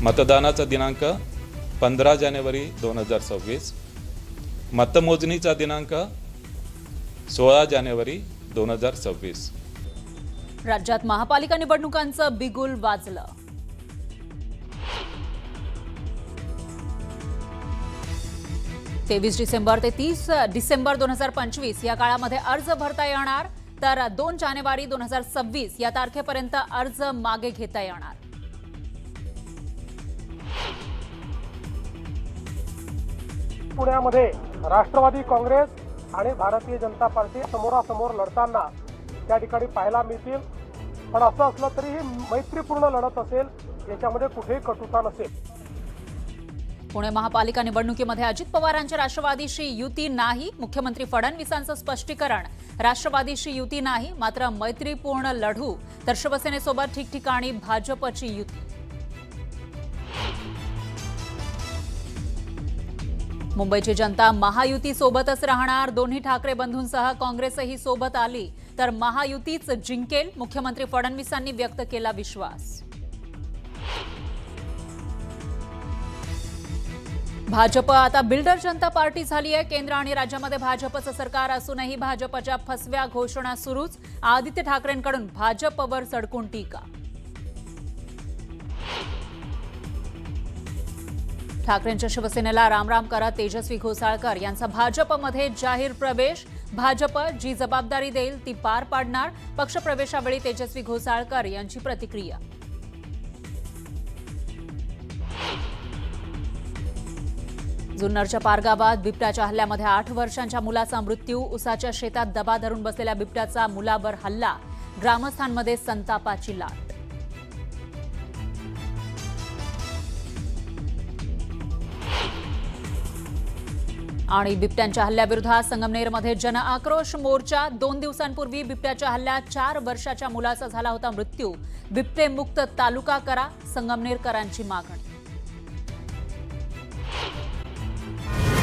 मतदानाचा दिनांक 15 जानेवारी 2026, मतमोजणीचा दिनांक 16 जानेवारी 2026. राज्यात महापालिका निवडणुकांचं बिगुल वाजलं. 23 डिसेंबर ते 30 डिसेंबर 2025 या काळामध्ये अर्ज भरता येणार, तर 2 जानेवारी 2026 या तारखेपर्यंत अर्ज मागे घेता येणार. पुण्यामध्ये राष्ट्रवादी काँग्रेस आणि भारतीय जनता पार्टी समोरासमोर लढताना त्या ठिकाणी पाहायला मिळतील. पण असं असलं तरी ही मैत्रीपूर्ण लढत असेल, याच्यामध्ये कुठेही कटुता नसेल. पुणे महापालिका निवडणुकीमध्ये अजित पवारांच्या राष्ट्रवादीशी युती नाही. मुख्यमंत्री फडणवीसांचं स्पष्टीकरण, राष्ट्रवादीशी युती नाही, मात्र मैत्रीपूर्ण लढू, तर शिवसेनेसोबत ठिकठिकाणी भाजपची युती. मुंबईची जनता महायुती सोबतच राहणार. दोन्ही ठाकरे बंधूंसह काँग्रेसही सोबत आली तर महायुतीच जिंकेल, मुख्यमंत्री फडणवीसांनी व्यक्त केला विश्वास. भाजप आता बिल्डर जनता पार्टी झाली आहे. केंद्र आणि राज्यामध्ये भाजपचं सरकार असूनही भाजपच्या फसव्या घोषणा सुरूच. आदित्य ठाकरेंकडून भाजपवर सडकून टीका. ठाकरेंच्या शिवसेनेला रामराम करत तेजस्वी घोसाळकर यांचा भाजपमध्ये जाहीर प्रवेश. भाजप जी जबाबदारी देईल ती पार पाडणार. पक्षप्रवेशावेळी तेजस्वी घोसाळकर यांची प्रतिक्रिया. जुन्नरच्या पारगावात बिबट्याच्या हल्ल्यामध्ये 8 वर्षांच्या मुलाचा मृत्यू. उसाच्या शेतात दबा धरून बसलेल्या बिबट्याचा मुलावर हल्ला. ग्रामस्थांमध्ये संतापाची लाट. आणि बिबट्यांच्या हल्ल्याविरोधात संगमनेरमध्ये जन आक्रोश मोर्चा. 2 दिवसांपूर्वी बिबट्याच्या हल्ल्यात 4 वर्षाच्या मुलाचा झाला होता मृत्यू. बिबटेमुक्त तालुका करा, संगमनेरकरांची मागणी.